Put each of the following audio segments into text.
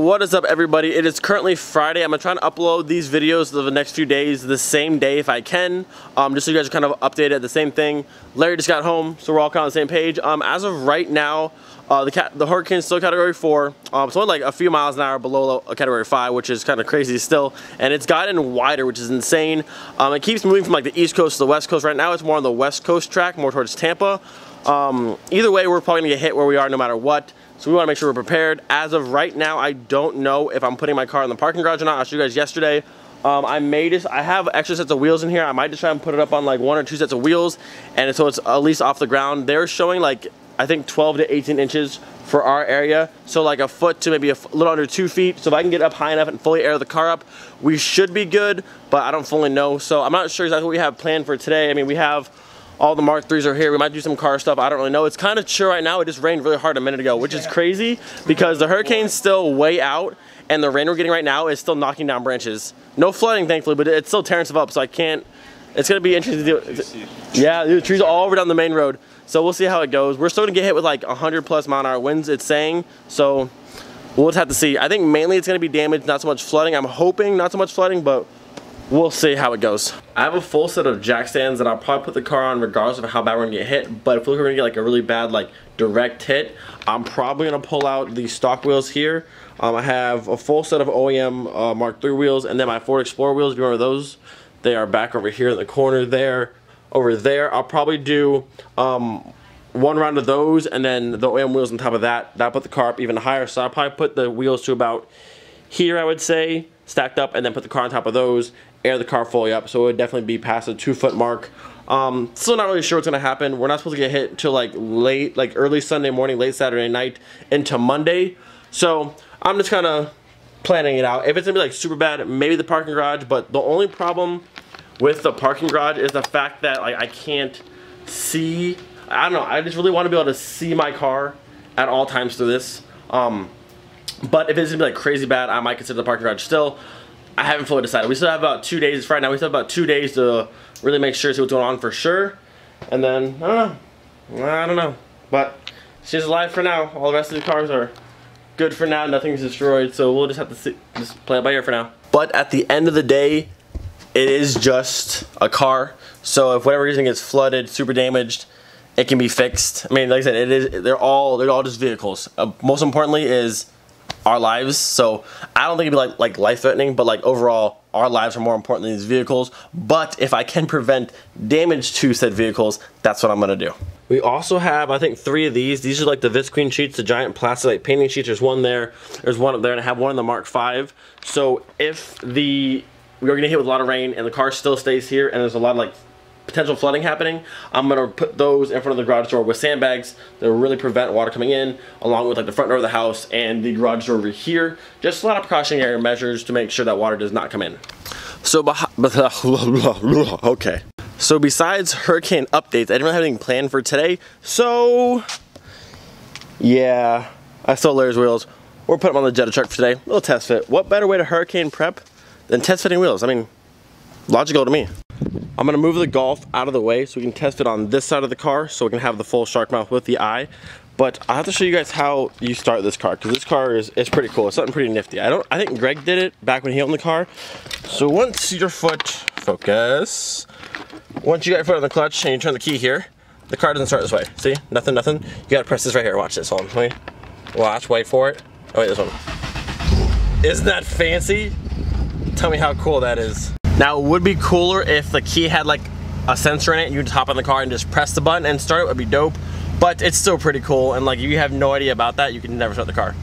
What is up, everybody? It is currently Friday. I'm trying to upload these videos the next few days the same day if I can, just so you guys are kind of updated. The same thing. Larry just got home, so we're all kind of on the same page. As of right now, the hurricane's still category 4. It's only like a few miles an hour below category 5, which is kind of crazy still. And it's gotten wider, which is insane. It keeps moving from like the East Coast to the West Coast. Right now, it's more on the West Coast track, more towards Tampa. Either way, we're probably gonna get hit where we are no matter what. So we want to make sure we're prepared. As of right now, I don't know if I'm putting my car in the parking garage or not. I showed you guys yesterday. I have extra sets of wheels in here. I might just try and put it up on like 1 or 2 sets of wheels, and so it's at least off the ground. They're showing like, I think 12 to 18 inches for our area. So like a foot to maybe a little under 2 feet. So if I can get up high enough and fully air the car up, we should be good, but I don't fully know. So I'm not sure exactly what we have planned for today. I mean, we have all the Mark 3s are here. We might do some car stuff. I don't really know. It's kind of chill right now. It just rained really hard a minute ago, which is crazy because the hurricane's still way out and the rain we're getting right now is still knocking down branches. No flooding, thankfully, but it's still tearing stuff up, so I can't. It's going to be interesting to do. Yeah, the trees are all over down the main road, so we'll see how it goes. We're still going to get hit with like 100+ mile-an-hour winds, it's saying, so we'll just have to see. I think mainly it's going to be damage, not so much flooding. I'm hoping not so much flooding, but we'll see how it goes. I have a full set of jack stands that I'll probably put the car on regardless of how bad we're gonna get hit. But if we're gonna get like a really bad like direct hit, I'm probably gonna pull out the stock wheels here. I have a full set of OEM Mark 3 wheels, and then my Ford Explorer wheels. If you remember those, they are back over here in the corner there. Over there, I'll probably do one round of those, and then the OEM wheels on top of that. That'll put the car up even higher. So I'll probably put the wheels to about here, I would say, stacked up, and then put the car on top of those, air the car fully up, so it would definitely be past the 2-foot mark. Still not really sure what's gonna happen. We're not supposed to get hit until like late, like early Sunday morning, late Saturday night into Monday. So I'm just kind of planning it out. If it's gonna be like super bad, maybe the parking garage, but the only problem with the parking garage is the fact that like I can't see. I don't know, I just really want to be able to see my car at all times through this. But if it's gonna be like crazy bad, I might consider the parking garage still. I haven't fully decided. We still have about 2 days. It's Friday now. We still have about 2 days to really make sure, see what's going on for sure. And then, I don't know. But she's alive for now. All the rest of the cars are good for now. Nothing's destroyed. So we'll just have to see, just play it by ear for now. But at the end of the day, it is just a car. So if whatever reason gets flooded, super damaged, it can be fixed. I mean, like I said, they're all just vehicles. Most importantly is our lives, so I don't think it'd be like life-threatening, but like overall our lives are more important than these vehicles. But if I can prevent damage to said vehicles, that's what I'm gonna do. We also have, I think, 3 of these. These are like the visqueen sheets, the giant plastic like painting sheets. There's one there, there's one up there, and I have one in the Mark 5. So if we're gonna hit with a lot of rain and the car still stays here and there's a lot of like potential flooding happening, I'm gonna put those in front of the garage door with sandbags that will really prevent water coming in, along with like the front door of the house and the garage door over here. Just a lot of precautionary measures to make sure that water does not come in. So okay. So besides hurricane updates, I didn't really have anything planned for today. So yeah, I stole Larry's wheels. We're putting them on the Jetta truck for today. Little test fit. What better way to hurricane prep than test fitting wheels? I mean, logical to me. I'm gonna move the Golf out of the way so we can test it on this side of the car so we can have the full shark mouth with the eye. But I have to show you guys how you start this car, because this car is pretty cool. It's something pretty nifty. I think Greg did it back when he owned the car. So once your foot, focus. Once you got your foot on the clutch and you turn the key here, the car doesn't start this way. See? Nothing. You gotta press this right here. Watch this. Hold on. Wait. Watch, wait for it. Oh wait, this one. Isn't that fancy? Tell me how cool that is. Now, it would be cooler if the key had like a sensor in it. You just hop on the car and just press the button and start it. Would be dope. But it's still pretty cool. And like, if you have no idea about that, you can never start the car.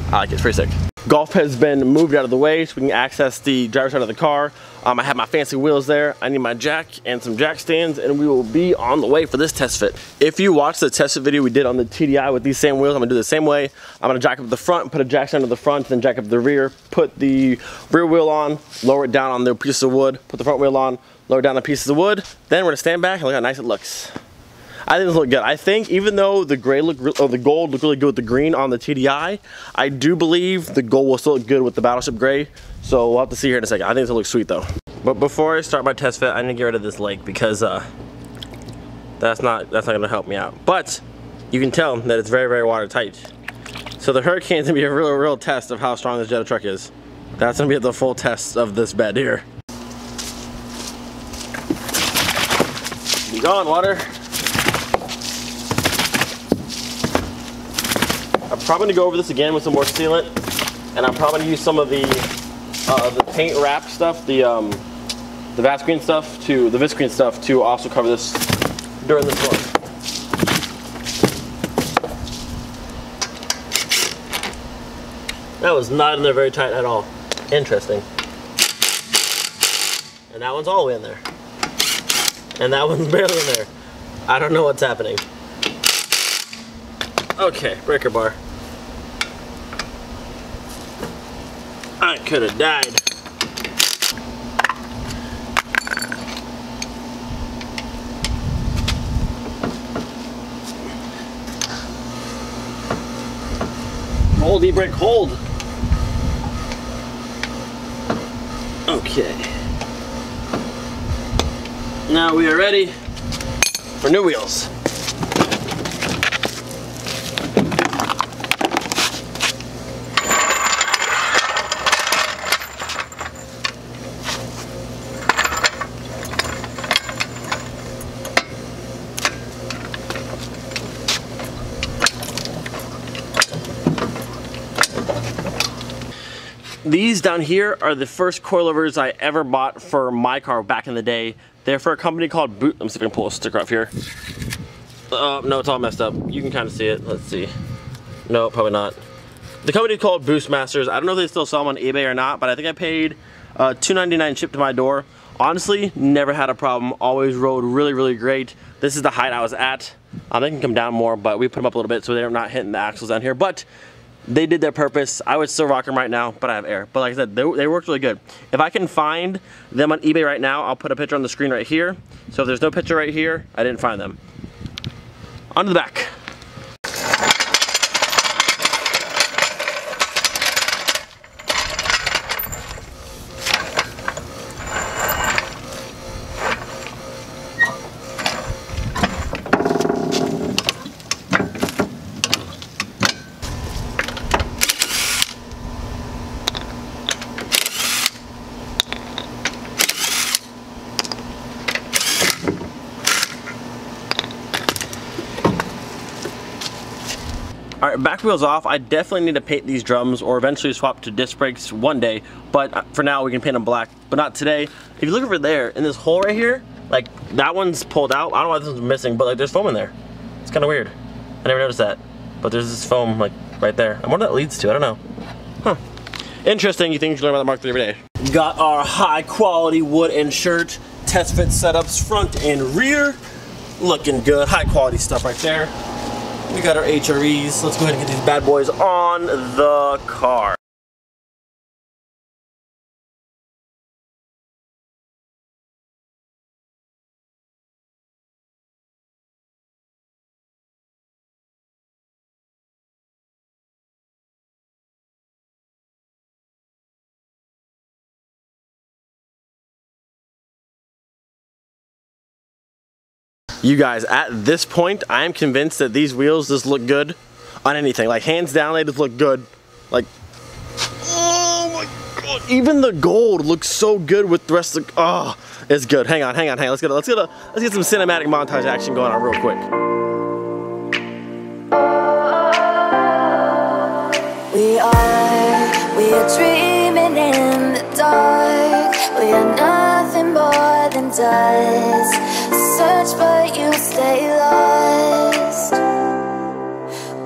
I like it. It's pretty sick. Golf has been moved out of the way so we can access the driver's side of the car. I have my fancy wheels there. I need my jack and some jack stands, and we will be on the way for this test fit. If you watched the test fit video we did on the TDI with these same wheels, I'm gonna do the same way. I'm gonna jack up the front, put a jack stand to the front, then jack up the rear, put the rear wheel on, lower it down on the piece of wood, put the front wheel on, lower down the pieces of wood. Then we're gonna stand back and look how nice it looks. I think this looks good. I think even though the gray the gold looked really good with the green on the TDI, I do believe the gold will still look good with the Battleship Gray. So we'll have to see here in a second. I think this will look sweet though. But before I start my test fit, I need to get rid of this leg because that's not gonna help me out. But you can tell that it's very, very watertight. So So the Hurricane's gonna be a real test of how strong this Jetta truck is. That's gonna be the full test of this bed here. Be gone, water. I'm probably gonna go over this again with some more sealant, and I'm probably gonna use some of the paint wrap stuff, the viscreen stuff to also cover this during the storm. That was not in there very tight at all. Interesting. And that one's all the way in there. And that one's barely in there. I don't know what's happening. Okay, breaker bar. I could have died. Hold, e-brake, hold. Okay. Now we are ready for new wheels. These down here are the first coilovers I ever bought for my car back in the day. They're for a company called Boot. Let me see if I can pull a sticker off here. No, it's all messed up. You can kind of see it. Let's see. No, probably not. The company is called Boostmasters. I don't know if they still sell them on eBay or not, but I think I paid $2.99 shipped to my door. Honestly, never had a problem. Always rode really great. This is the height I was at. They can come down more, but we put them up a little bit so they're not hitting the axles down here. But they did their purpose. I would still rock them right now, but I have air. But like I said, they worked really good. If I can find them on eBay right now, I'll put a picture on the screen right here. So if there's no picture right here, I didn't find them. On to the back. Alright, back wheels off. I definitely need to paint these drums or eventually swap to disc brakes one day, but for now we can paint them black, but not today. If you look over there, in this hole right here, like that one's pulled out. I don't know why this one's missing, but like there's foam in there. It's kind of weird. I never noticed that, but there's this foam like right there. I wonder what that leads to, I don't know. Huh. Interesting, you think you should learn about the Mark III every day. Got our high quality wood and shirt, test fit setups front and rear. Looking good, high quality stuff right there. We got our HREs. Let's go ahead and get these bad boys on the car. You guys, at this point, I am convinced that these wheels just look good on anything. Like, hands down, they just look good. Like, oh my god, even the gold looks so good with the rest of the, oh, it's good. Hang on. Let's get some cinematic montage action going on real quick. We are dreaming in the dark. We are nothing more than dust. Search but you stay lost.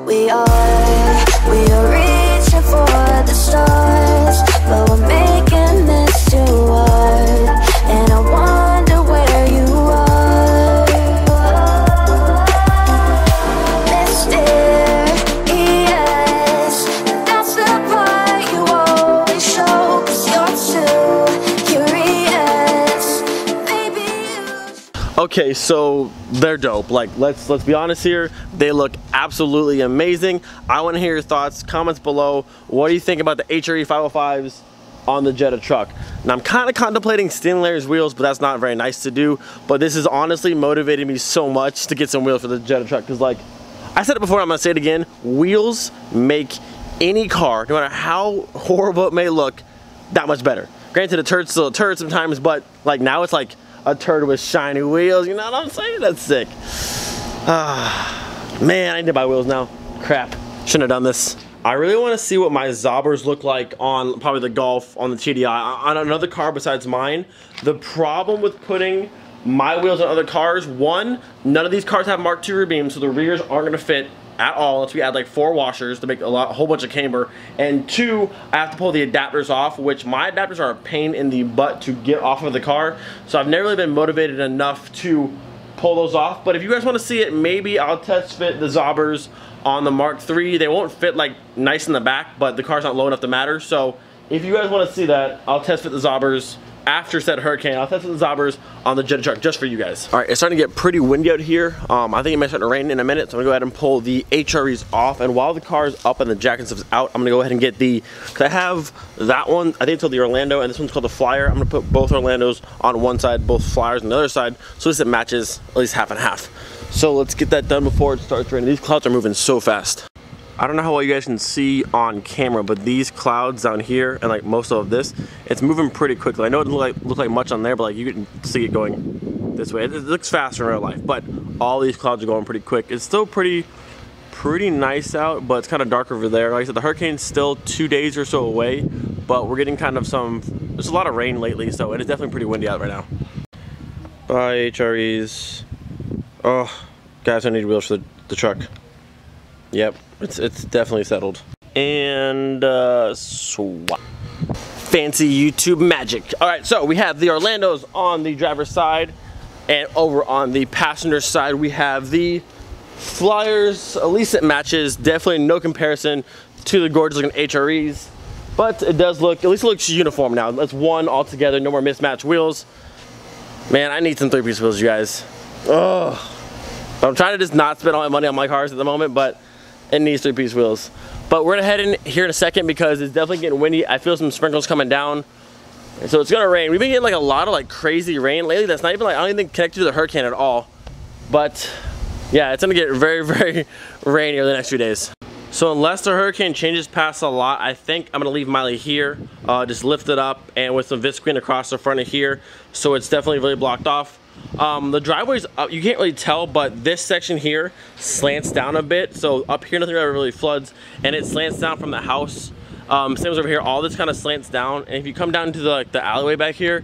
We are reaching for the stars, but we're making this too hard. And I wonder where you are. Mysterious, that's the part you always show, 'cause you're too curious. Maybe you. Okay, so they're dope. Like, let's be honest here. They look absolutely amazing. I want to hear your thoughts, comments below. What do you think about the HRE 505s on the Jetta truck? Now, I'm kind of contemplating Stin Layers wheels, but that's not very nice to do. But this is honestly motivating me so much to get some wheels for the Jetta truck, because like, I said it before, I'm gonna say it again. Wheels make any car, no matter how horrible it may look, that much better. Granted, a turd's still a turd sometimes, but like now it's like a turd with shiny wheels, you know what I'm saying? That's sick. Man, I need to buy wheels now. Crap, shouldn't have done this. I really want to see what my Zobbers look like on probably the Golf, on the TDI, on another car besides mine. The problem with putting my wheels on other cars, one, none of these cars have Mark II rear beams, so the rears aren't going to fit at all unless we add like 4 washers to make a whole bunch of camber. And 2, I have to pull the adapters off, which my adapters are a pain in the butt to get off of the car. So I've never really been motivated enough to pull those off. But if you guys want to see it, maybe I'll test fit the Zobbers on the Mark III. They won't fit like nice in the back, but the car's not low enough to matter. So if you guys want to see that, I'll test fit the Zobbers after said Hurricane. I'll test fit the Zobbers on the Jetta truck just for you guys. All right, it's starting to get pretty windy out here. I think it might start to rain in a minute, so I'm gonna go ahead and pull the HREs off. And while the car's up and the jack and stuff's out, I'm gonna go ahead and get cause I have that one, I think it's called the Orlando, and this one's called the Flyer. I'm gonna put both Orlandos on one side, both Flyers on the other side, so at least it matches at least half and half. So let's get that done before it starts raining. These clouds are moving so fast. I don't know how well you guys can see on camera, but these clouds down here and like most of this, it's moving pretty quickly. I know it doesn't look like much on there, but like you can see it going this way. It looks faster in real life, but all these clouds are going pretty quick. It's still pretty nice out, but it's kind of dark over there. Like I said, the hurricane's still 2 days or so away, but we're getting kind of there's a lot of rain lately, so it is definitely pretty windy out right now. Bye, HREs. Oh, guys, I need wheels for the truck. Yep, it's definitely settled. And swap. Fancy YouTube magic. All right, so we have the Orlandos on the driver's side, and over on the passenger side we have the Flyers. At least it matches. Definitely no comparison to the gorgeous looking HREs, but it does look, at least it looks uniform now. That's one all together, no more mismatched wheels. Man, I need some 3-piece wheels, you guys. Ugh. I'm trying to just not spend all my money on my cars at the moment, but it needs 3-piece wheels. But we're gonna head in here in a second because it's definitely getting windy. I feel some sprinkles coming down, and so it's gonna rain. We've been getting like a lot of like crazy rain lately. That's not even like, I don't even think connected to the hurricane at all. But yeah, it's gonna get very, very rainy over the next few days. So unless the hurricane changes past a lot, I think I'm gonna leave Miley here, just lift it up and with some visqueen across the front of here, so it's definitely really blocked off. The driveway's up, you can't really tell, but this section here slants down a bit. So up here nothing ever really floods, and it slants down from the house. Same as over here, all this kind of slants down. And if you come down to the alleyway back here,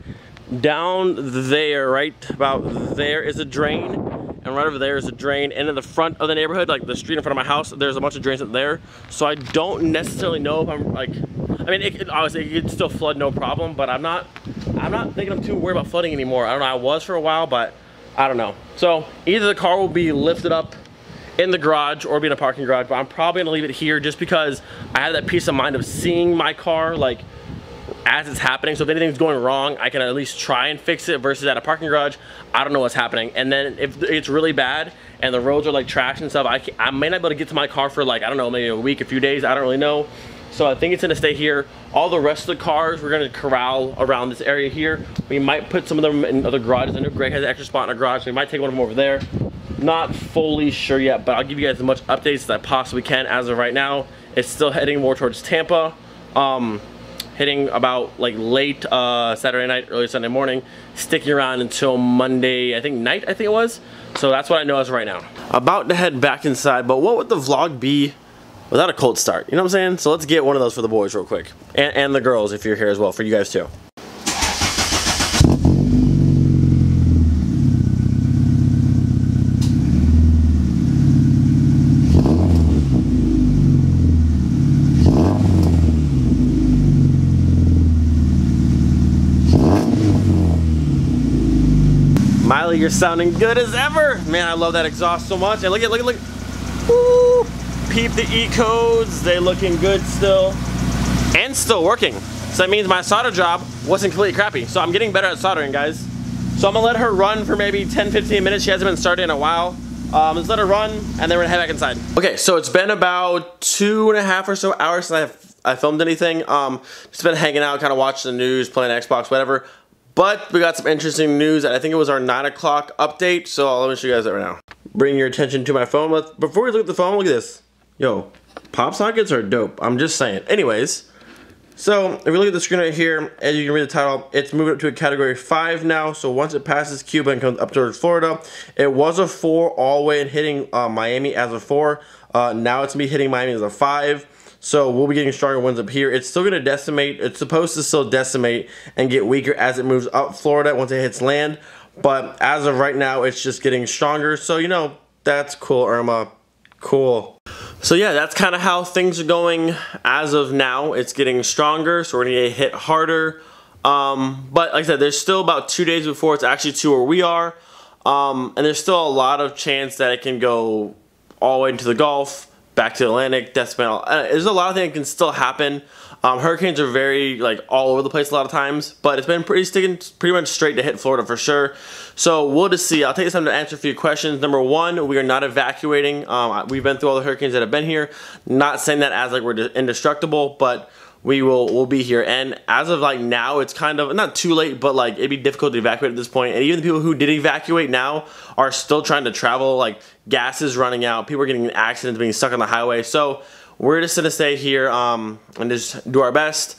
down there, right about there is a drain, and right over there is a drain. And in the front of the neighborhood, like the street in front of my house, there's a bunch of drains up there. So I don't necessarily know if I'm like, I mean, obviously it could still flood no problem, but I'm not thinking I'm too worried about flooding anymore. I don't know, I was for a while, but I don't know. So either the car will be lifted up in the garage or be in a parking garage, but I'm probably gonna leave it here just because I have that peace of mind of seeing my car like as it's happening. So if anything's going wrong, I can at least try and fix it versus at a parking garage, I don't know what's happening. And then if it's really bad and the roads are like trash and stuff, I may not be able to get to my car for like, I don't know, maybe a week, a few days, I don't really know. So I think it's gonna stay here. All the rest of the cars, we're gonna corral around this area here. We might put some of them in other garages. I know Greg has an extra spot in a garage, so we might take one of them over there. Not fully sure yet, but I'll give you guys as much updates as I possibly can. As of right now, it's still heading more towards Tampa. Hitting about like late Saturday night, early Sunday morning, sticking around until Monday, I think night, I think it was. So that's what I know as of right now. About to head back inside, but what would the vlog be without a cold start? You know what I'm saying? So let's get one of those for the boys real quick. And the girls if you're here as well, for you guys too. Miley, you're sounding good as ever. Man, I love that exhaust so much. And look at, woo! Peep the E-codes, they looking good still. And still working. So that means my solder job wasn't completely crappy. So I'm getting better at soldering, guys. So I'm gonna let her run for maybe 10-15 minutes. She hasn't been started in a while. Let's let her run, and then we're gonna head back inside. Okay, so it's been about 2.5 or so hours since I filmed anything. Just been hanging out, kind of watching the news, playing Xbox, whatever. But we got some interesting news. I think it was our 9 o'clock update. So let me show you guys that right now. Bring your attention to my phone. Before we look at the phone, look at this. Yo, pop sockets are dope. I'm just saying. Anyways, so if we look at the screen right here, as you can read the title, it's moved up to a category 5 now. So once it passes Cuba and comes up towards Florida, it was a 4 all the way and hitting Miami as a 4. Now it's gonna be hitting Miami as a 5. So we'll be getting stronger winds up here. It's still gonna decimate. It's supposed to still decimate and get weaker as it moves up Florida once it hits land. But as of right now, it's just getting stronger. So, you know, that's cool, Irma. Cool. So yeah, that's kind of how things are going as of now. It's getting stronger, so we're gonna get hit harder. But like I said, there's still about 2 days before it's actually to where we are. And there's still a lot of chance that it can go all the way into the Gulf, back to the Atlantic, decimate. There's a lot of things that can still happen. Hurricanes are very like all over the place a lot of times, but it's been pretty much straight to hit Florida for sure. So we'll just see. I'll take this time to answer a few questions. Number one, we are not evacuating. We've been through all the hurricanes that have been here. Not saying that as like we're indestructible, but we'll be here. And as of like now, it's kind of not too late, but like it'd be difficult to evacuate at this point. And even the people who did evacuate now are still trying to travel. Like gas is running out, people are getting in accidents, being stuck on the highway. So we're just gonna stay here and just do our best.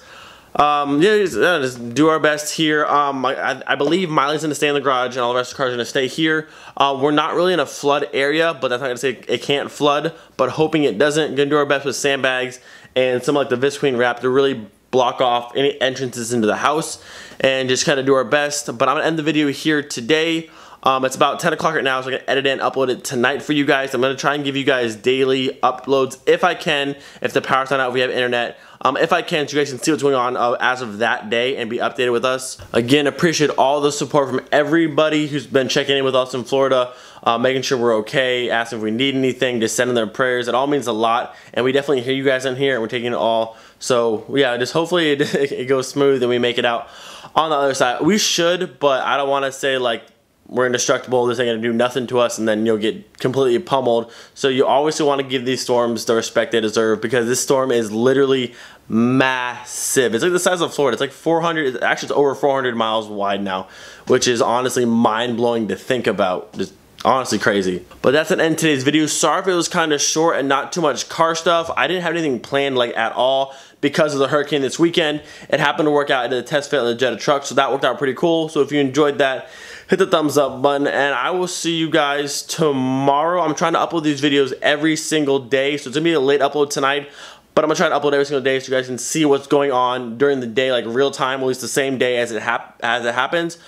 Just do our best here. I believe Miley's gonna stay in the garage and all the rest of the cars are gonna stay here. We're not really in a flood area, but that's not gonna say it can't flood, but hoping it doesn't. Gonna do our best with sandbags and some like the visqueen wrap to really block off any entrances into the house and just kind of do our best. But I'm gonna end the video here today. It's about 10 o'clock right now, so I'm gonna edit it and upload it tonight for you guys. I'm gonna try and give you guys daily uploads if I can, if the power's not out, if we have internet. If I can, so you guys can see what's going on as of that day and be updated with us. Again, appreciate all the support from everybody who's been checking in with us in Florida, making sure we're okay, asking if we need anything, just sending their prayers. It all means a lot, and we definitely hear you guys in here, and we're taking it all. So yeah, just hopefully it goes smooth and we make it out on the other side. We should, but I don't want to say like we're indestructible, this ain't gonna do nothing to us, and then you'll get completely pummeled. So you always want to give these storms the respect they deserve, because this storm is literally massive. It's like the size of Florida. It's like 400, actually it's over 400 miles wide now, which is honestly mind-blowing to think about. Just honestly crazy. But that's an end to today's video. Sorry if it was kind of short and not too much car stuff. I didn't have anything planned like at all because of the hurricane this weekend. It happened to work out into the test fit on the Jetta Trucks, so that worked out pretty cool. So if you enjoyed that, hit the thumbs up button, and I will see you guys tomorrow. I'm trying to upload these videos every single day, so it's gonna be a late upload tonight, but I'm gonna try to upload every single day so you guys can see what's going on during the day, like real time, at least the same day as it happens.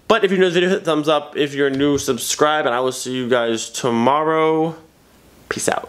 But if you're new to this video, hit the thumbs up. If you're new, subscribe, and I will see you guys tomorrow. Peace out.